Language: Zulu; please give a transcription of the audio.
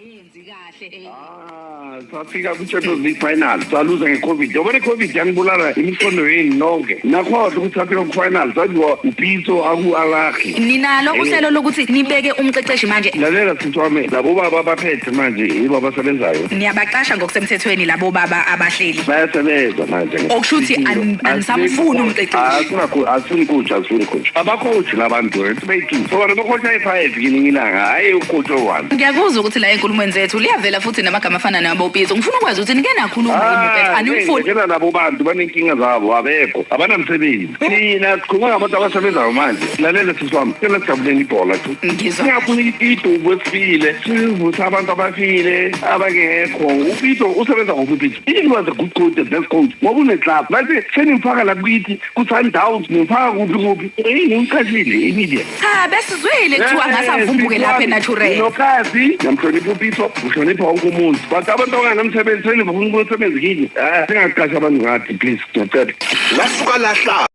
ayenzi kahle safika ku-Champions League final saluza nge-COVID. Yabona i-COVID yanibulala imiqondo yenu nonke. Nakhohlwa ukuthi safika ku-final saziwa uPitso aku-Alagi. ninalo uhlelo lokuthi nibeke umqeqeshi manje. Lalela sisi wami, labo baba abaphethe manje yibo abasebenzayo. Niyabaqasha ngokusemthethweni labo baba abahleli. Bayasebenza manje. Okusho ukuthi anisamfuni umqeqeshi. Asifuni coach. Abacoach labantu bethu. So wena coach ayi-5 yini ilanga, hayi ucoach one. Ngiyakuzwa ukuthi la enkulumweni zethu liyavela futhi namagama afana nabo Pitso. Ngifuna ukwazi ukuthi nike nakhuluma animfuni. Ngena nabo bantu banenkinga zabo abekho. Abanamsebenzi. Thina sikhuluma ngabantu abasebenzayo manje. Lalela sisi wami, kena sijabuleni ibhola tu. Ngizwa. Ngiyafuna idubu esifile. Sivusa abantu abafile abangekho. uPitso usebenza ngokuphi? He was a good coach, the best coach. Ngoba une-club. Manje senimfaka la kithi ku-Sundowns nimfaka kuphi. Ngimchazile immediate. Cha besizwile kuthiwa ngasavumbuke lapha eNaturel. Nokazi namhlonipha uPitso, uhlonipha wonke umuntu. But abantu abangamsebenzi senibafuna umsebenzi kini. Singaqasha abantu ngathi please. Ngiyacela. Lasuka lahla